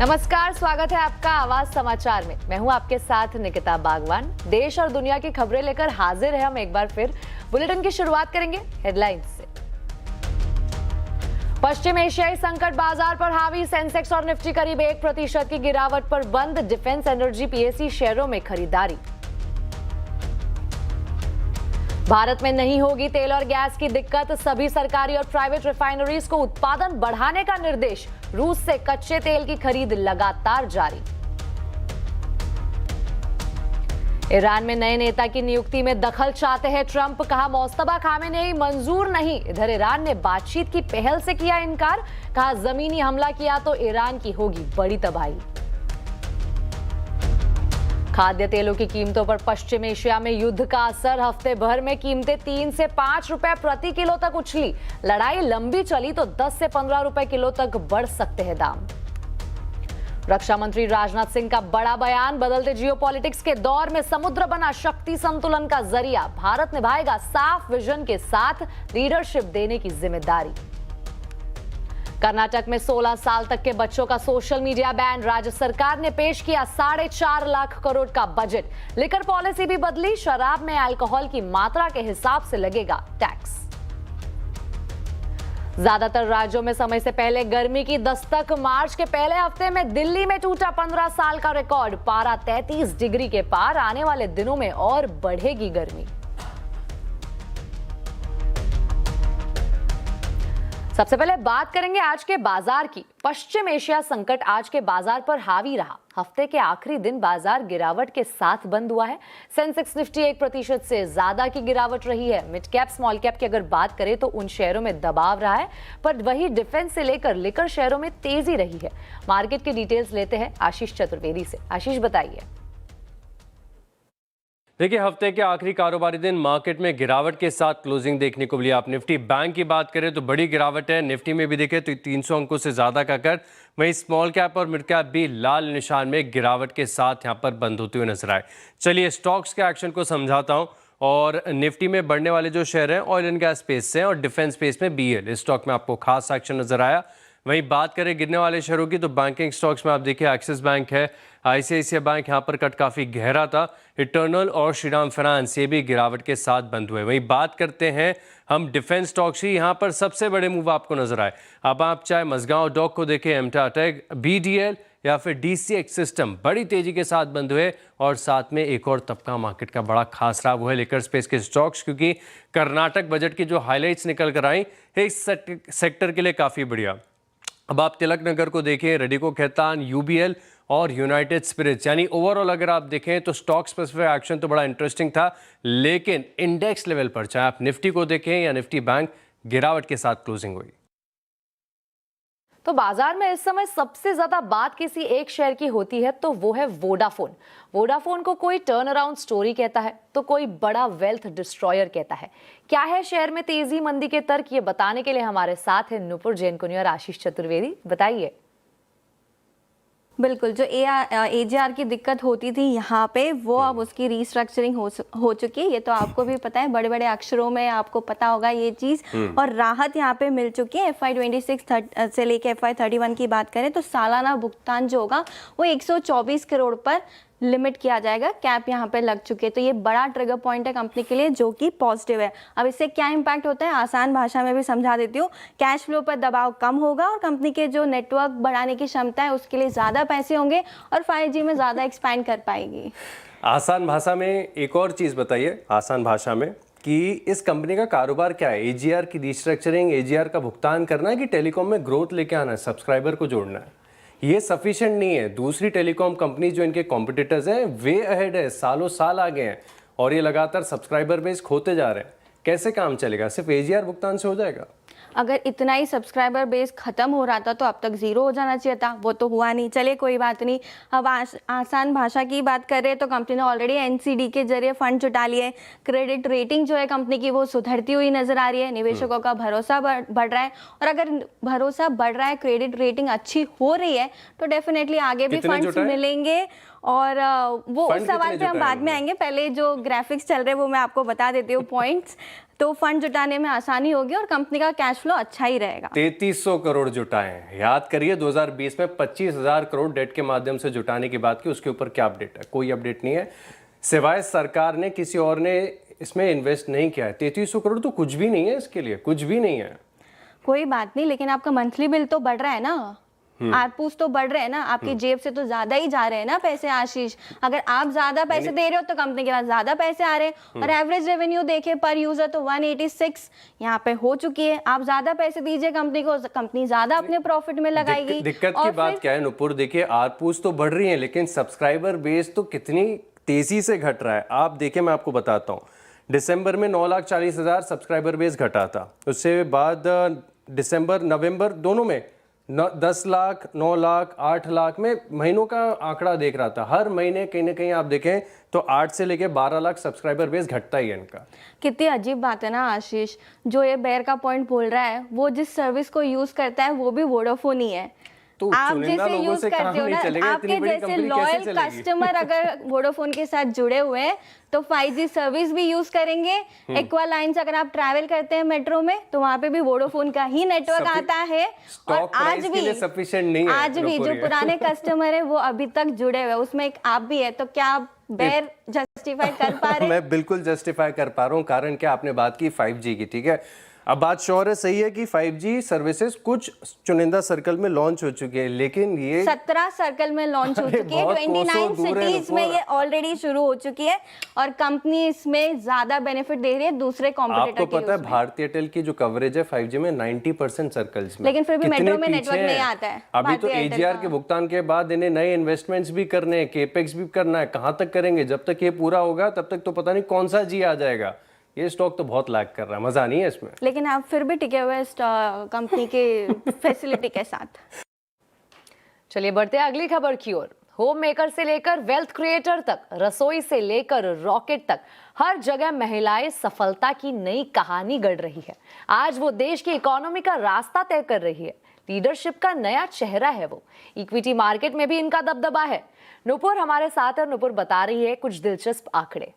नमस्कार, स्वागत है आपका आवाज समाचार में। मैं हूं आपके साथ निकिता बागवान। देश और दुनिया की खबरें लेकर हाजिर है हम एक बार फिर। बुलेटिन की शुरुआत करेंगे हेडलाइंस से। पश्चिम एशियाई संकट बाजार पर हावी, सेंसेक्स और निफ्टी करीब 1% की गिरावट पर बंद। डिफेंस, एनर्जी, पीएसई शेयरों में खरीदारी। भारत में नहीं होगी तेल और गैस की दिक्कत, सभी सरकारी और प्राइवेट रिफाइनरीज को उत्पादन बढ़ाने का निर्देश। रूस से कच्चे तेल की खरीद लगातार जारी। ईरान में नए नेता की नियुक्ति में दखल चाहते हैं ट्रंप, कहा मोस्तफा खामेनेई मंजूर नहीं। इधर ईरान ने बातचीत की पहल से किया इनकार, कहा जमीनी हमला किया तो ईरान की होगी बड़ी तबाही। खाद्य तेलों की कीमतों पर पश्चिम एशिया में युद्ध का असर, हफ्ते भर में कीमतें 3 से 5 रुपए प्रति किलो तक उछली। लड़ाई लंबी चली तो 10 से 15 रुपए किलो तक बढ़ सकते हैं दाम। रक्षा मंत्री राजनाथ सिंह का बड़ा बयान, बदलते जियोपॉलिटिक्स के दौर में समुद्र बना शक्ति संतुलन का जरिया। भारत निभाएगा साफ विजन के साथ लीडरशिप देने की जिम्मेदारी। कर्नाटक में 16 साल तक के बच्चों का सोशल मीडिया बैन, राज्य सरकार ने पेश किया 4.5 लाख करोड़ का बजट। लिकर पॉलिसी भी बदली, शराब में अल्कोहल की मात्रा के हिसाब से लगेगा टैक्स। ज्यादातर राज्यों में समय से पहले गर्मी की दस्तक, मार्च के पहले हफ्ते में दिल्ली में टूटा 15 साल का रिकॉर्ड। पारा 33 डिग्री के पार, आने वाले दिनों में और बढ़ेगी गर्मी। सबसे पहले बात करेंगे आज के बाजार की। पश्चिम एशिया संकट आज के बाजार पर हावी रहा। हफ्ते के आखिरी दिन बाजार गिरावट के साथ बंद हुआ है। सेंसेक्स निफ्टी 1% से ज्यादा की गिरावट रही है। मिड कैप, स्मॉल कैप की अगर बात करें तो उन शेयरों में दबाव रहा है, पर वही डिफेंस से लेकर लिकर शेयरों में तेजी रही है। मार्केट की डिटेल्स लेते हैं आशीष चतुर्वेदी से। आशीष, बताइए। देखिए, हफ्ते के आखिरी कारोबारी दिन मार्केट में गिरावट के साथ क्लोजिंग देखने को मिली। आप निफ्टी बैंक की बात करें तो बड़ी गिरावट है। निफ्टी में भी देखें तो 300 अंकों से ज्यादा का कर। वहीं स्मॉल कैप और मिड कैप भी लाल निशान में गिरावट के साथ यहां पर बंद होते हुए नजर आए। चलिए स्टॉक्स के एक्शन को समझाता हूं। और निफ्टी में बढ़ने वाले जो शेयर हैं ऑयल एंड गैस स्पेस से और डिफेंस स्पेस में बीएल, इस स्टॉक में आपको खास एक्शन नजर आया। वहीं बात करें गिरने वाले शेयरों की तो बैंकिंग स्टॉक्स में आप देखिए एक्सिस बैंक है, आईसीआईसीआई बैंक, यहाँ पर कट काफी गहरा था। इटर्नल और श्रीराम फाइनेंस ये भी गिरावट के साथ बंद हुए। वहीं बात करते हैं हम डिफेंस स्टॉक्स ही, यहाँ पर सबसे बड़े मूव आपको नजर आए। अब आप चाहे मझगांव डॉक को देखें, एमटाटेक, बीडीएल या फिर डीसीएक्स सिस्टम बड़ी तेजी के साथ बंद हुए। और साथ में एक और तबका मार्केट का बड़ा खास रहा, वो है लिकर स्पेस के स्टॉक्स, क्योंकि कर्नाटक बजट की जो हाईलाइट्स निकल कर आई इस सेक्टर के लिए काफी बढ़िया। अब आप तिलक नगर को देखें, रेडिको खैतान, यूबीएल और यूनाइटेड स्पिरिट्स, यानी ओवरऑल अगर आप देखें तो स्टॉक स्पेसिफिक एक्शन तो बड़ा इंटरेस्टिंग था। लेकिन इंडेक्स लेवल पर चाहे आप निफ्टी को देखें या निफ्टी बैंक, गिरावट के साथ क्लोजिंग हुई। तो बाजार में इस समय सबसे ज्यादा बात किसी एक शेयर की होती है तो वो है वोडाफोन। वोडाफोन को कोई टर्न अराउंड स्टोरी कहता है तो कोई बड़ा वेल्थ डिस्ट्रॉयर कहता है। क्या है शेयर में तेजी मंदी के तर्क, ये बताने के लिए हमारे साथ है नुपुर जैन कुनी और आशीष चतुर्वेदी। बताइए। बिल्कुल, जो एजीआर की दिक्कत होती थी यहाँ पे, वो अब उसकी रीस्ट्रक्चरिंग हो चुकी है। ये तो आपको भी पता है, बड़े बड़े अक्षरों में आपको पता होगा ये चीज़। और राहत यहाँ पे मिल चुकी है। FY26 से लेके FY31 की बात करें तो सालाना भुगतान जो होगा वो 124 करोड़ पर लिमिट किया जाएगा। कैप यहाँ पे लग चुके हैं, तो ये बड़ा ट्रिगर पॉइंट है कंपनी के लिए, जो कि पॉजिटिव है। अब इससे क्या इम्पैक्ट होता है, आसान भाषा में भी समझा देती हूँ। कैश फ्लो पर दबाव कम होगा और कंपनी के जो नेटवर्क बढ़ाने की क्षमता है उसके लिए ज़्यादा पैसे होंगे और 5G में ज़्यादा एक्सपैंड कर पाएगी। आसान भाषा में एक और चीज़ बताइए, आसान भाषा में, कि इस कंपनी का कारोबार क्या है? एजीआर की रिस्ट्रक्चरिंग, एजीआर का भुगतान करना है कि टेलीकॉम में ग्रोथ लेके आना है, सब्सक्राइबर को जोड़ना है? ये सफिशिएंट नहीं है। दूसरी टेलीकॉम कंपनी जो इनके कॉम्पिटिटर्स हैं वे अहेड है, सालों साल आगे हैं और ये लगातार सब्सक्राइबर बेस खोते जा रहे हैं। कैसे काम चलेगा? सिर्फ एजीआर भुगतान से हो जाएगा? अगर इतना ही सब्सक्राइबर बेस खत्म हो रहा था तो अब तक जीरो हो जाना चाहिए था, वो तो हुआ नहीं। चलिए कोई बात नहीं। अब आसान भाषा की बात करें तो कंपनी ने ऑलरेडी एनसीडी के जरिए फंड जुटा लिए। क्रेडिट रेटिंग जो है कंपनी की वो सुधरती हुई नजर आ रही है। निवेशकों का भरोसा बढ़ रहा है और अगर भरोसा बढ़ रहा है, क्रेडिट रेटिंग अच्छी हो रही है तो डेफिनेटली आगे भी फंड्स मिलेंगे और वो फंड उस सवाल कितने पे हम जुटाए बाद में उन्होंने? आएंगे। पहले जो ग्राफिक्स चल रहे हैं वो मैं आपको बता देती हूँ पॉइंट्स। तो फंड जुटाने में आसानी होगी और कंपनी का कैश फ्लो अच्छा ही रहेगा। 3300 करोड़ जुटाए हैं। याद करिए 2020 में 25,000 करोड़ डेट के माध्यम से जुटाने की बात की, उसके ऊपर क्या अपडेट है? कोई अपडेट नहीं है, सिवाय सरकार ने, किसी और ने इसमें इन्वेस्ट नहीं किया है। 3300 करोड़ तो कुछ भी नहीं है, इसके लिए कुछ भी नहीं है। कोई बात नहीं, लेकिन आपका मंथली बिल तो बढ़ रहा है ना, आरपूस तो बढ़ रहे हैं ना, आपकी जेब से तो ज्यादा ही जा रहे हैं ना पैसे आशीष। अगर आप ज्यादा पैसे दे रहे हो तो कंपनी के पास ज्यादा पैसे आ रहे हैं। और एवरेज रेवेन्यू देखे पर यूजर तो 186 यहाँ पे हो चुकी है। आप ज्यादा पैसे दीजिए कंपनी को, कंपनी ज्यादा अपने प्रॉफिट में लगाएगी। दिक्कत की बात क्या है नुपुर? देखिए आरपूस तो बढ़ रही है, लेकिन सब्सक्राइबर बेस तो कितनी तेजी से घट रहा है। आप देखिए, मैं आपको बताता हूँ, दिसंबर में 9,40,000 सब्सक्राइबर बेस घटा था। उससे बाद दिसंबर नवंबर दोनों में 10 लाख, 9 लाख, 8 लाख में महीनों का आंकड़ा देख रहा था। हर महीने कहीं ना कहीं आप देखें तो 8 से लेके 12 लाख सब्सक्राइबर बेस घटता ही है इनका। कितनी अजीब बात है ना आशीष, जो ये बेयर का पॉइंट बोल रहा है वो जिस सर्विस को यूज करता है वो भी वोडाफोन ही है। तो आप चुनिंदा जैसे लोगों यूज से करते काम हो नहीं ना, चलेगा, इतनी आपके बड़ी जैसे कंपनी कैसे लॉयल चलेगी? कस्टमर अगर वोडाफोन के साथ जुड़े हुए हैं तो 5G सर्विस भी यूज करेंगे। एक्वा लाइन से अगर आप ट्रैवल करते हैं मेट्रो में तो वहां पे भी वोडाफोन का ही नेटवर्क आता है। और आज भी सफिशिएंट नहीं है, आज भी जो पुराने कस्टमर है वो अभी तक जुड़े हुए, उसमें एक आप भी है। तो क्या आप बेयर जस्टिफाई कर पा रहे हैं? मैं बिल्कुल जस्टिफाई कर पा रहा हूँ। कारण क्या, आपने बात की 5G की, ठीक है। अब बात श्योर है, सही है कि 5G सर्विसेज कुछ चुनिंदा सर्कल में लॉन्च हो चुकी है, लेकिन ये 17 सर्कल में लॉन्च हो अरे चुकी है। बहुत 29 कोसों दूर है सिटीज में नुपुर। ये ऑलरेडी शुरू हो चुकी है और कंपनी इसमें ज्यादा बेनिफिट दे रही है दूसरे कॉम्पिटिटर आपको के पता है use में। भारतीय एयरटेल की जो कवरेज है 5G में 90% सर्कल्स में, लेकिन फिर भी कितने मेट्रो में पीछे नेटवर्क हैं? नहीं आता है अभी तो भारतीय एयरटेल AGR का। के भुगतान के बाद इन्हें नए इन्वेस्टमेंट्स भी करने हैं, केपेक्स भी करना है। कहां तक करेंगे? जब तक ये पूरा होगा तब तक तो पता नहीं कौन सा जी आ जाएगा। ये स्टॉक तो बहुत लैग कर रहा है, मजा नहीं है इसमें। लेकिन आप फिर भी टिके हुए इस कंपनी के फैसिलिटी के साथ। चलिए बढ़ते हैं अगली खबर की ओर। होम मेकर से लेकर वेल्थ क्रिएटर तक, रसोई से लेकर रॉकेट तक, हर जगह महिलाएं सफलता की नई कहानी गढ़ रही है। आज वो देश की इकोनॉमी का रास्ता तय कर रही है। लीडरशिप का नया चेहरा है वो। इक्विटी मार्केट में भी इनका दबदबा है। नुपुर हमारे साथ है, नुपुर बता रही है कुछ दिलचस्प आंकड़े।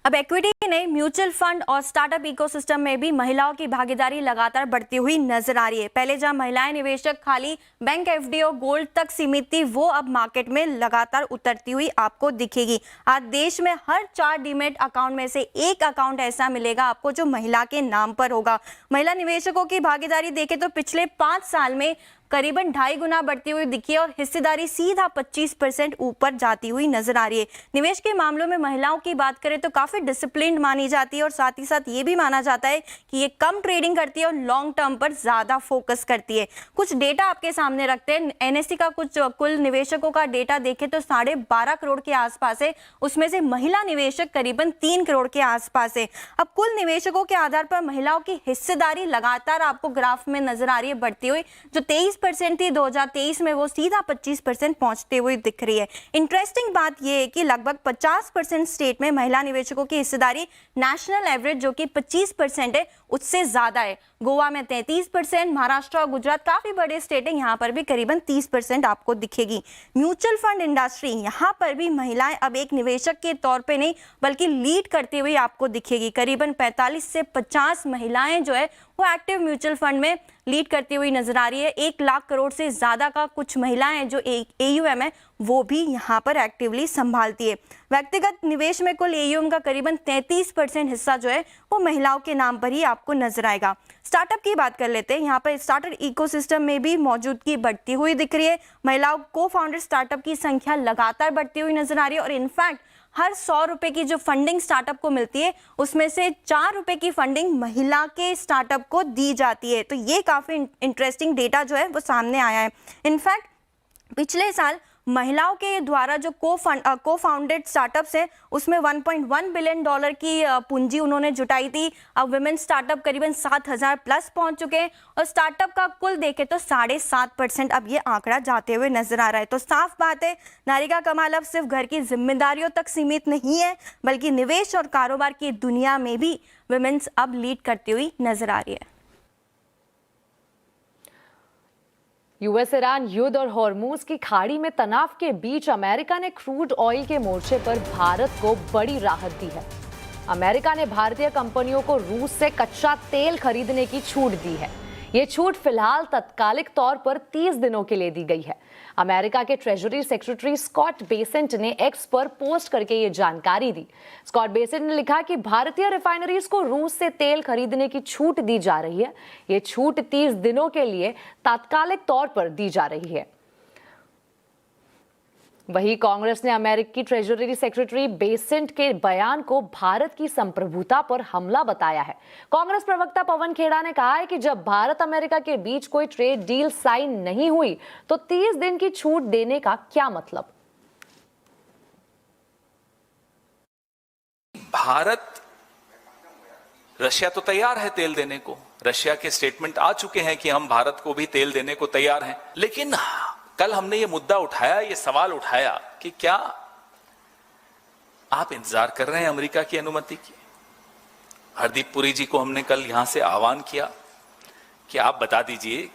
अब इक्विटी ही नहीं, म्यूचुअल फंड और स्टार्टअप इकोसिस्टम में भी महिलाओं की भागीदारी लगातार बढ़ती हुई नजर आ रही है। पहले जहां महिलाएं निवेशक खाली बैंक, एफडी और गोल्ड तक सीमित थी, वो अब मार्केट में लगातार उतरती हुई आपको दिखेगी। आज देश में हर 4 डीमेट अकाउंट में से एक अकाउंट ऐसा मिलेगा आपको जो महिला के नाम पर होगा। महिला निवेशकों की भागीदारी देखें तो पिछले 5 साल में करीबन 2.5 गुना बढ़ती हुई दिखी है और हिस्सेदारी सीधा 25% ऊपर जाती हुई नजर आ रही है। निवेश के मामलों में महिलाओं की बात करें तो काफी डिसिप्लिन्ड मानी जाती है और साथ ही साथ ये भी माना जाता है कि ये कम ट्रेडिंग करती है और लॉन्ग टर्म पर ज्यादा फोकस करती है। कुछ डेटा आपके सामने रखते हैं। एनएससी का कुछ कुल निवेशकों का डेटा देखें तो 12.5 करोड़ के आसपास है, उसमें से महिला निवेशक करीबन 3 करोड़ के आसपास है। अब कुल निवेशकों के आधार पर महिलाओं की हिस्सेदारी लगातार आपको ग्राफ में नजर आ रही है बढ़ती हुई। जो 23% थी 2023 में, वो सीधा 25% पहुंचते हुए दिख रही है। इंटरेस्टिंग बात यह है कि लगभग 50% स्टेट में महिला निवेशकों की हिस्सेदारी नेशनल एवरेज जो कि 25% है उससे ज्यादा है। गोवा में 33%, महाराष्ट्र और गुजरात काफी बड़े स्टेट है, यहाँ पर भी करीबन 30% आपको दिखेगी। म्यूचुअल फंड इंडस्ट्री, यहाँ पर भी महिलाएं अब एक निवेशक के तौर पे नहीं बल्कि लीड करती हुई आपको दिखेगी। करीबन 45 से 50 महिलाएं जो है वो एक्टिव म्यूचुअल फंड में लीड करती हुई नजर आ रही है। 1 लाख करोड़ से ज्यादा का कुछ महिलाएं जो AUM है वो भी यहाँ पर एक्टिवली संभालती है। व्यक्तिगत निवेश में कुल AUM का करीबन 33% हिस्सा जो है वो महिलाओं के नाम पर ही आपको नजर आएगा। स्टार्टअप की बात कर लेते हैं। यहाँ पर स्टार्टअप इकोसिस्टम में भी मौजूदगी बढ़ती हुई दिख रही है। महिलाओं को फाउंडर स्टार्टअप की संख्या लगातार बढ़ती हुई नजर आ रही है और इनफैक्ट हर 100 रुपए की जो फंडिंग स्टार्टअप को मिलती है उसमें से 4 रुपए की फंडिंग महिला के स्टार्टअप को दी जाती है। तो ये काफी इंटरेस्टिंग डेटा जो है वो सामने आया है। इनफैक्ट पिछले साल महिलाओं के द्वारा जो को फाउंडेड स्टार्टअप्स है उसमें $1.1 बिलियन की पूंजी उन्होंने जुटाई थी। अब वुमेन स्टार्टअप करीबन 7,000 प्लस पहुंच चुके हैं और स्टार्टअप का कुल देखें तो 7.5% अब ये आंकड़ा जाते हुए नजर आ रहा है। तो साफ बात है, नारी का कमाल अब सिर्फ घर की जिम्मेदारियों तक सीमित नहीं है बल्कि निवेश और कारोबार की दुनिया में भी वुमेन्स अब लीड करती हुई नजर आ रही है। यूएस ईरान युद्ध और हॉर्मूज की खाड़ी में तनाव के बीच अमेरिका ने क्रूड ऑयल के मोर्चे पर भारत को बड़ी राहत दी है। अमेरिका ने भारतीय कंपनियों को रूस से कच्चा तेल खरीदने की छूट दी है। ये छूट फिलहाल तत्कालिक तौर पर 30 दिनों के लिए दी गई है। अमेरिका के ट्रेजरी सेक्रेटरी स्कॉट बेसेंट ने एक्स पर पोस्ट करके ये जानकारी दी। स्कॉट बेसेंट ने लिखा कि भारतीय रिफाइनरीज को रूस से तेल खरीदने की छूट दी जा रही है। ये छूट 30 दिनों के लिए तात्कालिक तौर पर दी जा रही है। वहीं कांग्रेस ने अमेरिकी ट्रेजरी सेक्रेटरी बेसेंट के बयान को भारत की संप्रभुता पर हमला बताया है। कांग्रेस प्रवक्ता पवन खेड़ा ने कहा है कि जब भारत अमेरिका के बीच कोई ट्रेड डील साइन नहीं हुई तो 30 दिन की छूट देने का क्या मतलब। भारत रशिया तो तैयार है तेल देने को, रशिया के स्टेटमेंट आ चुके हैं कि हम भारत को भी तेल देने को तैयार हैं, लेकिन कल हमने ये मुद्दा उठाया, ये सवाल उठाया कि क्या आप इंतजार कर रहे हैं अमेरिका की अनुमति की। हरदीप पुरी जी को हमने कल यहां से आह्वान किया कि आप बता दीजिए,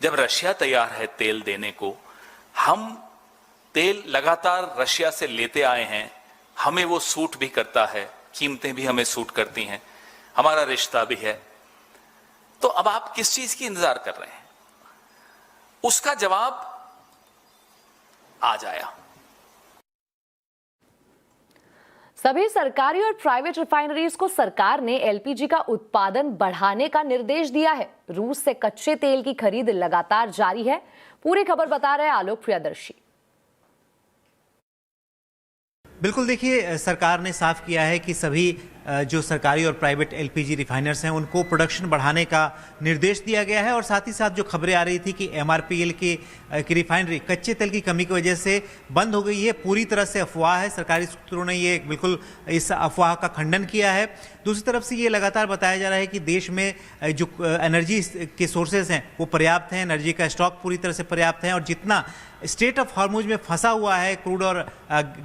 जब रशिया तैयार है तेल देने को, हम तेल लगातार रशिया से लेते आए हैं, हमें वो सूट भी करता है, कीमतें भी हमें सूट करती हैं, हमारा रिश्ता भी है, तो अब आप किस चीज की इंतजार कर रहे हैं। उसका जवाब आज आया। सभी सरकारी और प्राइवेट रिफाइनरीज को सरकार ने एलपीजी का उत्पादन बढ़ाने का निर्देश दिया है। रूस से कच्चे तेल की खरीद लगातार जारी है। पूरी खबर बता रहे हैं आलोक प्रियदर्शी। बिल्कुल, देखिए सरकार ने साफ किया है कि सभी जो सरकारी और प्राइवेट एलपीजी रिफाइनर्स हैं उनको प्रोडक्शन बढ़ाने का निर्देश दिया गया है। और साथ ही साथ जो खबरें आ रही थी कि एमआरपीएल की रिफाइनरी कच्चे तेल की कमी की वजह से बंद हो गई है, पूरी तरह से अफवाह है। सरकारी सूत्रों ने ये बिल्कुल इस अफवाह का खंडन किया है। दूसरी तरफ से ये लगातार बताया जा रहा है कि देश में जो एनर्जी के सोर्सेज हैं वो पर्याप्त हैं, एनर्जी का स्टॉक पूरी तरह से पर्याप्त है, और जितना स्ट्रेट ऑफ हॉर्मुज में फंसा हुआ है क्रूड और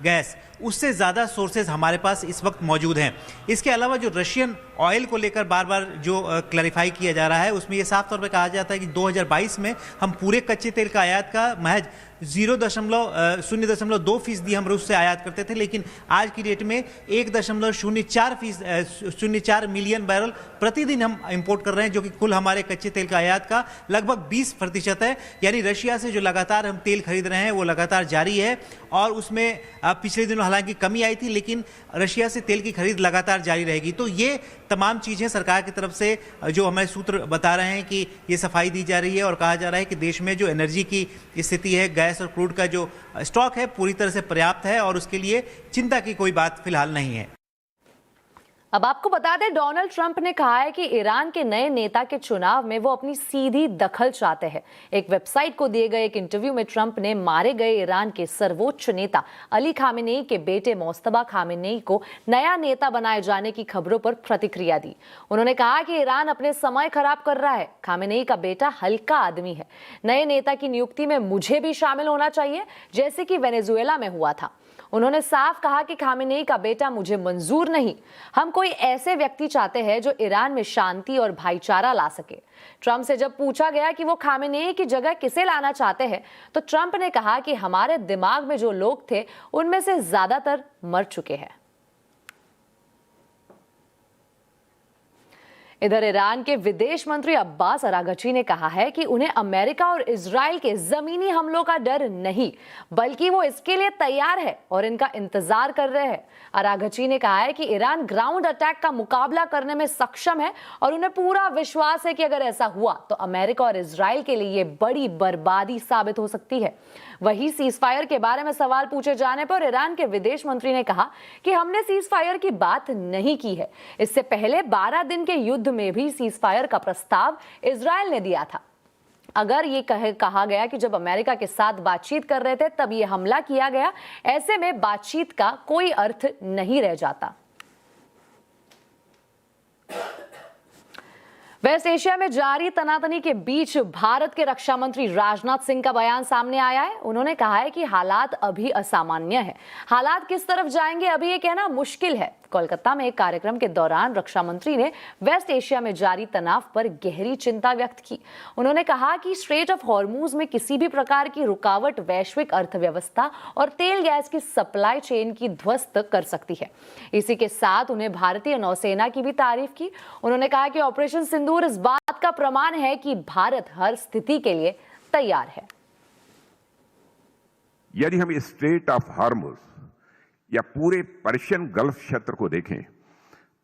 गैस, उससे ज़्यादा सोर्सेज हमारे पास इस वक्त मौजूद हैं। इसके अलावा जो रशियन ऑयल को लेकर बार बार जो क्लैरिफाई किया जा रहा है, उसमें ये साफ तौर पे कहा जाता है कि 2022 में हम पूरे कच्चे तेल का आयात का महज 0.02% हम रूस से आयात करते थे, लेकिन आज की डेट में 1.04 मिलियन बैरल प्रतिदिन हम इंपोर्ट कर रहे हैं, जो कि कुल हमारे कच्चे तेल का आयात का लगभग 20% है। यानी रशिया से जो लगातार हम तेल खरीद रहे हैं वो लगातार जारी है, और उसमें पिछले दिनों हालांकि कमी आई थी, लेकिन रशिया से तेल की खरीद लगातार जारी रहेगी। तो ये तमाम चीज़ें सरकार की तरफ से जो हमारे सूत्र बता रहे हैं कि ये सफाई दी जा रही है, और कहा जा रहा है कि देश में जो एनर्जी की स्थिति है, गैस और क्रूड का जो स्टॉक है पूरी तरह से पर्याप्त है, और उसके लिए चिंता की कोई बात फिलहाल नहीं है। अब आपको बता दें, डोनाल्ड ट्रंप ने कहा है कि ईरान के नए नेता के चुनाव में वो अपनी सीधी दखल चाहते हैं। एक वेबसाइट को दिए गए एक इंटरव्यू में ट्रंप ने मारे गए ईरान के सर्वोच्च नेता अली खामेनेई के बेटे मोस्तबा खामेनेई को नया नेता बनाए जाने की खबरों पर प्रतिक्रिया दी। उन्होंने कहा कि ईरान अपने समय खराब कर रहा है। खामेनेई का बेटा हल्का आदमी है। नए नेता की नियुक्ति में मुझे भी शामिल होना चाहिए, जैसे कि वेनेजुएला में हुआ था। उन्होंने साफ कहा कि खामेनेई का बेटा मुझे मंजूर नहीं। हम कोई ऐसे व्यक्ति चाहते हैं जो ईरान में शांति और भाईचारा ला सके। ट्रंप से जब पूछा गया कि वो खामेनेई की जगह किसे लाना चाहते हैं, तो ट्रंप ने कहा कि हमारे दिमाग में जो लोग थे उनमें से ज्यादातर मर चुके हैं। इधर ईरान के विदेश मंत्री अब्बास अरागची ने कहा है कि उन्हें अमेरिका और इजराइल के जमीनी हमलों का डर नहीं, बल्कि वो इसके लिए तैयार है और इनका इंतजार कर रहे हैं। अरागची ने कहा है कि ईरान ग्राउंड अटैक का मुकाबला करने में सक्षम है और उन्हें पूरा विश्वास है कि अगर ऐसा हुआ तो अमेरिका और इजराइल के लिए ये बड़ी बर्बादी साबित हो सकती है। वहीं सीज फायर के बारे में सवाल पूछे जाने पर ईरान के विदेश मंत्री ने कहा कि हमने सीज फायर की बात नहीं की है। इससे पहले 12 दिन के युद्ध में भी सीज फायर का प्रस्ताव इजराइल ने दिया था। अगर ये कहा गया कि जब अमेरिका के साथ बातचीत कर रहे थे तब ये हमला किया गया, ऐसे में बातचीत का कोई अर्थ नहीं रह जाता। वेस्ट एशिया में जारी तनातनी के बीच भारत के रक्षा मंत्री राजनाथ सिंह का बयान सामने आया है। उन्होंने कहा है कि हालात अभी असामान्य है। हालात किस तरफ जाएंगे अभी ये कहना मुश्किल है। कोलकाता में एक कार्यक्रम के दौरान रक्षा मंत्री ने वेस्ट एशिया में जारी तनाव पर गहरी चिंता व्यक्त की। उन्होंने कहा कि स्ट्रेट ऑफ हॉर्मूज में किसी भी प्रकार की रुकावट वैश्विक अर्थव्यवस्था और तेल गैस की सप्लाई चेन की ध्वस्त कर सकती है। इसी के साथ उन्हें भारतीय नौसेना की भी तारीफ की। उन्होंने कहा कि ऑपरेशन सिंदूर इस बात का प्रमाण है कि भारत हर स्थिति के लिए तैयार है। यदि हम स्ट्रेट ऑफ हार्मोज या पूरे पर्शियन गल्फ क्षेत्र को देखें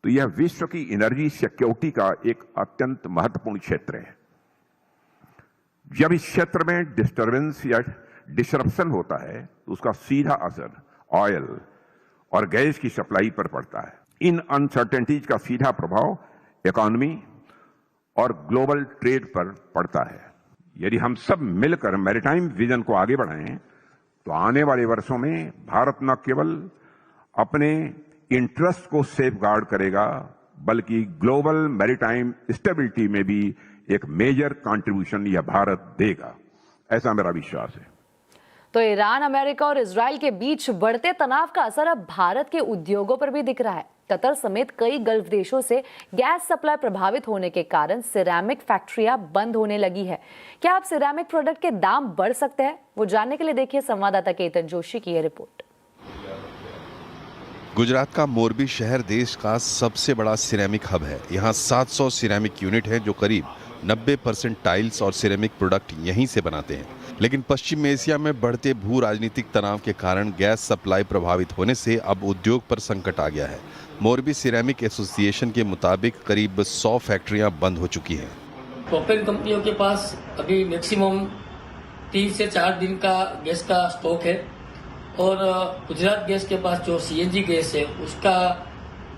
तो यह विश्व की एनर्जी सिक्योरिटी का एक अत्यंत महत्वपूर्ण क्षेत्र है। जब इस क्षेत्र में डिस्टरबेंस या डिसरप्शन होता है तो उसका सीधा असर ऑयल और गैस की सप्लाई पर पड़ता है। इन अनसर्टेनिटीज का सीधा प्रभाव इकोनॉमी और ग्लोबल ट्रेड पर पड़ता है। यदि हम सब मिलकर मैरीटाइम विजन को आगे बढ़ाएं तो आने वाले वर्षों में भारत न केवल अपने इंटरेस्ट को सेफगार्ड करेगा बल्कि ग्लोबल मैरीटाइम स्टेबिलिटी में भी एक मेजर कंट्रीब्यूशन यह भारत देगा, ऐसा मेरा विश्वास है। तो ईरान, अमेरिका और इजराइल के बीच बढ़ते तनाव का असर अब भारत के उद्योगों पर भी दिख रहा है। कतर समेत कई गल्फ देशों से गैस सप्लाई प्रभावित होने के कारण सिरेमिक फैक्ट्रियां बंद होने लगी है। क्या अब सिरेमिक प्रोडक्ट के दाम बढ़ सकते हैं? वो जानने के लिए देखिए संवाददाता केतन जोशी की ये रिपोर्ट। गुजरात का मोरबी शहर देश का सबसे बड़ा सिरेमिक हब है। यहाँ 700 सिरेमिक यूनिट हैं जो करीब 90% टाइल्स और सिरेमिक प्रोडक्ट यहीं से बनाते हैं। लेकिन पश्चिम एशिया में बढ़ते भू राजनीतिक तनाव के कारण गैस सप्लाई प्रभावित होने से अब उद्योग पर संकट आ गया है। मोरबी सिरेमिक एसोसिएशन के मुताबिक करीब 100 फैक्ट्रियां बंद हो चुकी हैं। प्रोपेन कंपनियों के पास अभी मैक्सिमम 3 से 4 दिन का गैस का स्टॉक है और गुजरात गैस के पास जो सीएनजी गैस है उसका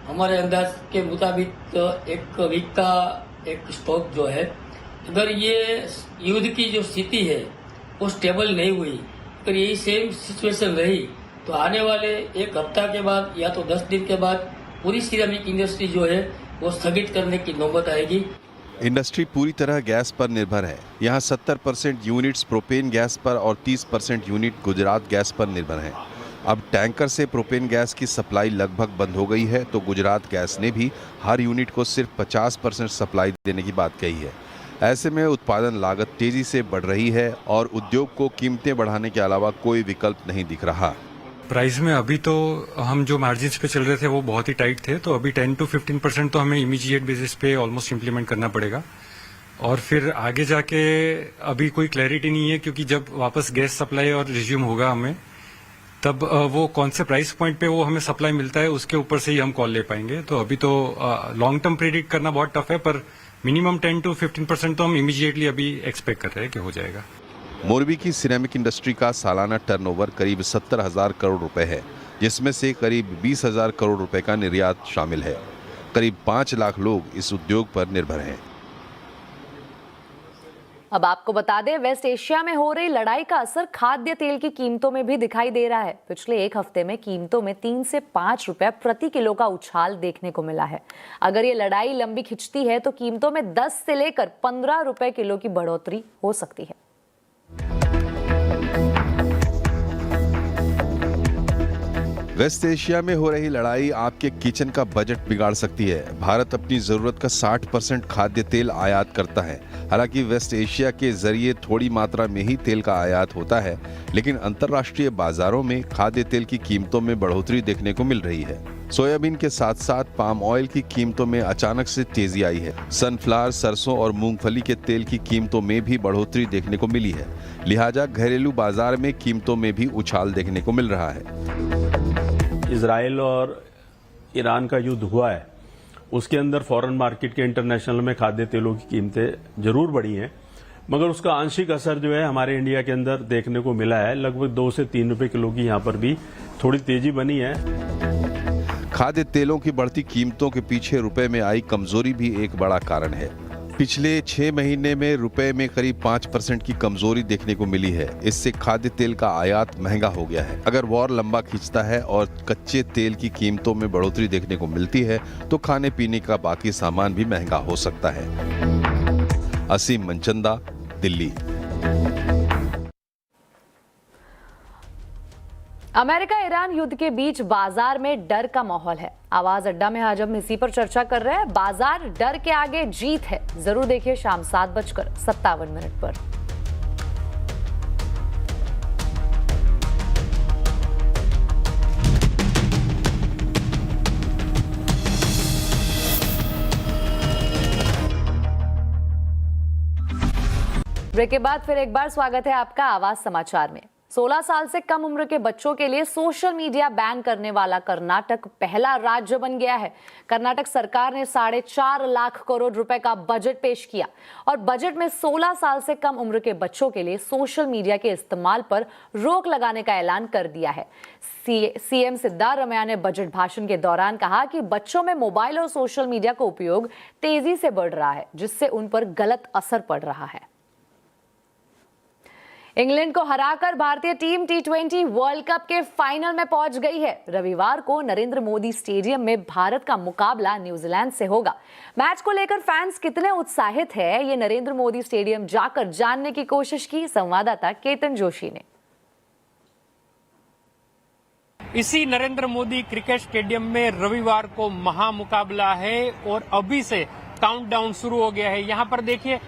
हमारे अंदाज के मुताबिक 1 वीक का एक स्टॉक जो है, अगर ये युद्ध की जो स्थिति है वो स्टेबल नहीं हुई, अगर यही सेम सिचुएशन रही तो आने वाले 1 हफ्ता के बाद या तो 10 दिन के बाद पूरी सिरेमिक इंडस्ट्री जो है वो स्थगित करने की नौबत आएगी। इंडस्ट्री पूरी तरह गैस पर निर्भर है। यहाँ 70% यूनिट्स प्रोपेन गैस पर और 30% यूनिट गुजरात गैस पर निर्भर हैं। अब टैंकर से प्रोपेन गैस की सप्लाई लगभग बंद हो गई है तो गुजरात गैस ने भी हर यूनिट को सिर्फ 50% सप्लाई देने की बात कही है। ऐसे में उत्पादन लागत तेजी से बढ़ रही है और उद्योग को कीमतें बढ़ाने के अलावा कोई विकल्प नहीं दिख रहा। प्राइस में अभी तो हम जो मार्जिन्स पे चल रहे थे वो बहुत ही टाइट थे, तो अभी 10 to 15% तो हमें इमीडिएट बेसिस पे ऑलमोस्ट इम्प्लीमेंट करना पड़ेगा। और फिर आगे जाके अभी कोई क्लैरिटी नहीं है क्योंकि जब वापस गैस सप्लाई और रिज्यूम होगा हमें तब वो कौन से प्राइस पॉइंट पे वो हमें सप्लाई मिलता है उसके ऊपर से ही हम कॉल ले पाएंगे। तो अभी तो लॉन्ग टर्म प्रेडिक्ट करना बहुत टफ है, पर मिनिमम 10 to 15% तो हम इमीडिएटली अभी एक्सपेक्ट कर रहे हैं कि हो जाएगा। मोरबी की सिरेमिक इंडस्ट्री का सालाना टर्नओवर करीब 70,000 करोड़ रुपए है, जिसमें से करीब 20,000 करोड़ रुपए का निर्यात शामिल है। करीब 5 लाख लोग इस उद्योग पर निर्भर हैं। अब आपको बता दें, वेस्ट एशिया में हो रही लड़ाई का असर खाद्य तेल की कीमतों में भी दिखाई दे रहा है। पिछले 1 हफ्ते में कीमतों में 3 से 5 रुपए प्रति किलो का उछाल देखने को मिला है। अगर ये लड़ाई लंबी खिंचती है तो कीमतों में 10 से लेकर 15 रुपए किलो की बढ़ोतरी हो सकती है। वेस्ट एशिया में हो रही लड़ाई आपके किचन का बजट बिगाड़ सकती है। भारत अपनी जरूरत का 60% खाद्य तेल आयात करता है। हालांकि वेस्ट एशिया के जरिए थोड़ी मात्रा में ही तेल का आयात होता है, लेकिन अंतर्राष्ट्रीय बाजारों में खाद्य तेल की कीमतों में बढ़ोतरी देखने को मिल रही है। सोयाबीन के साथ साथ पाम ऑयल की कीमतों में अचानक से तेजी आई है। सनफ्लावर, सरसों और मूंगफली के तेल की कीमतों में भी बढ़ोतरी देखने को मिली है। लिहाजा घरेलू बाजार में कीमतों में भी उछाल देखने को मिल रहा है। इजराइल और ईरान का युद्ध हुआ है, उसके अंदर फॉरेन मार्केट के इंटरनेशनल में खाद्य तेलों की कीमतें जरूर बढ़ी हैं, मगर उसका आंशिक असर जो है हमारे इंडिया के अंदर देखने को मिला है। लगभग 2 से 3 रुपए किलो की यहाँ पर भी थोड़ी तेजी बनी है। खाद्य तेलों की बढ़ती कीमतों के पीछे रुपए में आई कमजोरी भी एक बड़ा कारण है। पिछले 6 महीने में रुपए में करीब 5% की कमजोरी देखने को मिली है। इससे खाद्य तेल का आयात महंगा हो गया है। अगर वॉर लंबा खींचता है और कच्चे तेल की कीमतों में बढ़ोतरी देखने को मिलती है तो खाने पीने का बाकी सामान भी महंगा हो सकता है। असीम मनचंदा, दिल्ली। अमेरिका ईरान युद्ध के बीच बाजार में डर का माहौल है। आवाज अड्डा में आज हम इसी पर चर्चा कर रहे हैं। बाजार डर के आगे जीत है। जरूर देखिए शाम 7:57 पर। ब्रेक के बाद फिर एक बार स्वागत है आपका आवाज समाचार में। 16 साल से कम उम्र के बच्चों के लिए सोशल मीडिया बैन करने वाला कर्नाटक पहला राज्य बन गया है। कर्नाटक सरकार ने 4.5 लाख करोड़ रुपए का बजट पेश किया और बजट में 16 साल से कम उम्र के बच्चों के लिए सोशल मीडिया के इस्तेमाल पर रोक लगाने का ऐलान कर दिया है। सीएम सिद्धारमैया ने बजट भाषण के दौरान कहा कि बच्चों में मोबाइल और सोशल मीडिया का उपयोग तेजी से बढ़ रहा है, जिससे उन पर गलत असर पड़ रहा है। इंग्लैंड को हराकर भारतीय टीम T20 वर्ल्ड कप के फाइनल में पहुंच गई है। रविवार को नरेंद्र मोदी स्टेडियम में भारत का मुकाबला न्यूजीलैंड से होगा। मैच को लेकर फैंस कितने उत्साहित है, ये नरेंद्र मोदी स्टेडियम जाकर जानने की कोशिश की संवाददाता केतन जोशी ने। इसी नरेंद्र मोदी क्रिकेट स्टेडियम में रविवार को महामुकाबला है और अभी से काउंटडाउन शुरू हो गया है। यहाँ पर देखिए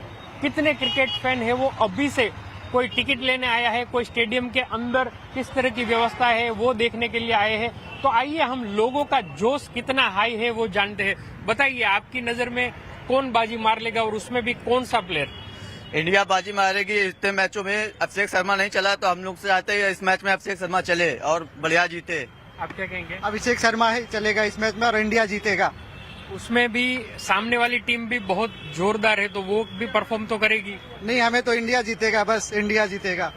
कितने क्रिकेट फैन है, वो अभी से कोई टिकट लेने आया है, कोई स्टेडियम के अंदर किस तरह की व्यवस्था है वो देखने के लिए आए हैं। तो आइए हम लोगों का जोश कितना हाई है वो जानते हैं। बताइए आपकी नजर में कौन बाजी मार लेगा और उसमें भी कौन सा प्लेयर? इंडिया बाजी मारेगी। इतने मैचों में अभिषेक शर्मा नहीं चला तो हम लोग से चाहते हैं इस मैच में अभिषेक शर्मा चले और बढ़िया जीते। आप क्या कहेंगे? अभिषेक शर्मा ही चलेगा इस मैच में और इंडिया जीतेगा। उसमें भी सामने वाली टीम भी बहुत जोरदार है तो वो भी परफॉर्म तो करेगी। नहीं, हमें तो इंडिया जीतेगा, बस इंडिया जीतेगा।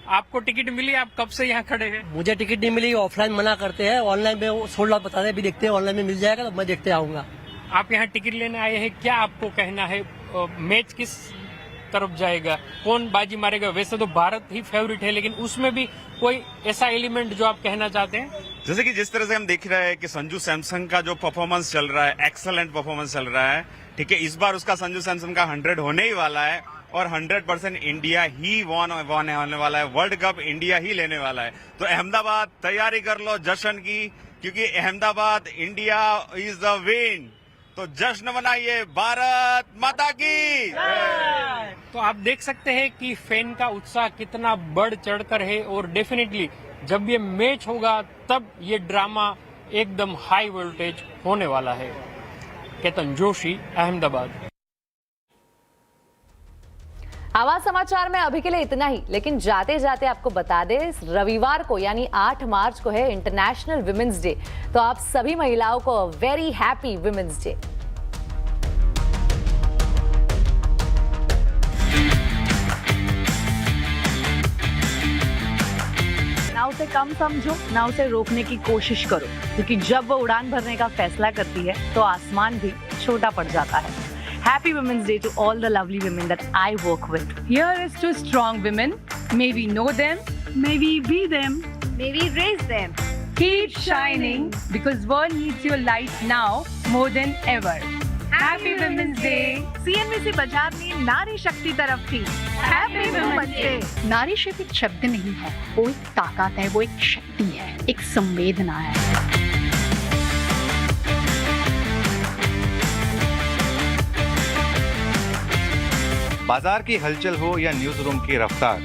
आपको टिकट मिली? आप कब से यहाँ खड़े हैं? मुझे टिकट नहीं मिली, ऑफलाइन मना करते हैं, ऑनलाइन में वो 16 बता रहे, अभी देखते हैं ऑनलाइन में मिल जाएगा तो मैं देखते आऊंगा। आप यहाँ टिकट लेने आए हैं, क्या आपको कहना है मैच किस तरफ जाएगा, कौन बाजी मारेगा? वैसे तो भारत ही फेवरेट है, लेकिन उसमें भी कोई ऐसा एलिमेंट जो आप कहना चाहते हैं? जैसे कि जिस तरह से हम देख रहे हैं कि संजू सैमसन का जो परफॉर्मेंस चल रहा है, एक्सेलेंट परफॉर्मेंस चल रहा है। ठीक है, इस बार उसका संजू सैमसन का 100 होने ही वाला है और 100% इंडिया ही वन होने वाला है। वर्ल्ड कप इंडिया ही लेने वाला है। तो अहमदाबाद तैयारी कर लो जश्न की, क्योंकि Ahmedabad India is the win. तो जश्न मनाइए, भारत माता की। तो आप देख सकते हैं कि फैन का उत्साह कितना बढ़ चढ़कर है और डेफिनेटली जब ये मैच होगा तब ये ड्रामा एकदम हाई वोल्टेज होने वाला है। केतन जोशी, अहमदाबाद। आवाज समाचार में अभी के लिए इतना ही, लेकिन जाते जाते आपको बता दें इस रविवार को यानी 8 मार्च को है इंटरनेशनल विमेंस डे। तो आप सभी महिलाओं को वेरी हैप्पी विमेंस डे। ना उसे कम समझो, ना उसे रोकने की कोशिश करो, क्योंकि जब वो उड़ान भरने का फैसला करती है तो आसमान भी छोटा पड़ जाता है। Happy Women's Day to all the lovely women that I work with. Here is to strong women. May we know them. May we be them. May we raise them. Keep shining because world needs your light now more than ever. Happy Women's Day. CNBC बाजार में नारी शक्ति तरफ थी। Happy Women's Day. नारी शक्ति एक शब्द नहीं है, वो एक ताकत है, वो एक शक्ति है, एक संवेदना है। बाजार की हलचल हो या न्यूज रूम की रफ्तार,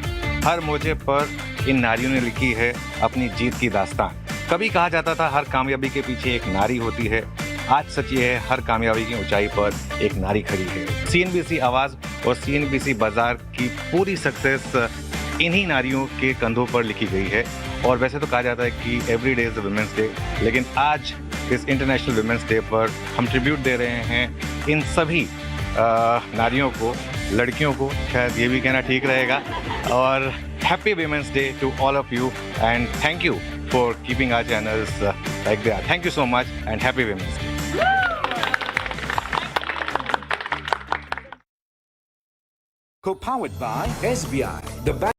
हर मोर्चे पर इन नारियों ने लिखी है अपनी जीत की दास्तान। कभी कहा जाता था हर कामयाबी के पीछे एक नारी होती है, आज सच ये है हर कामयाबी की ऊंचाई पर एक नारी खड़ी है। CNBC आवाज और CNBC बाजार की पूरी सक्सेस इन्हीं नारियों के कंधों पर लिखी गई है। और वैसे तो कहा जाता है कि every day is the women's day, लेकिन आज इस इंटरनेशनल वुमेन्स डे पर हम ट्रिब्यूट दे रहे हैं इन सभी नारियों को, लड़कियों को, शायद ये भी कहना ठीक रहेगा। और happy women's day to all of you and thank you for keeping our channels like they are. Thank you so much and happy women's day. Co-powered by SBI, the bank.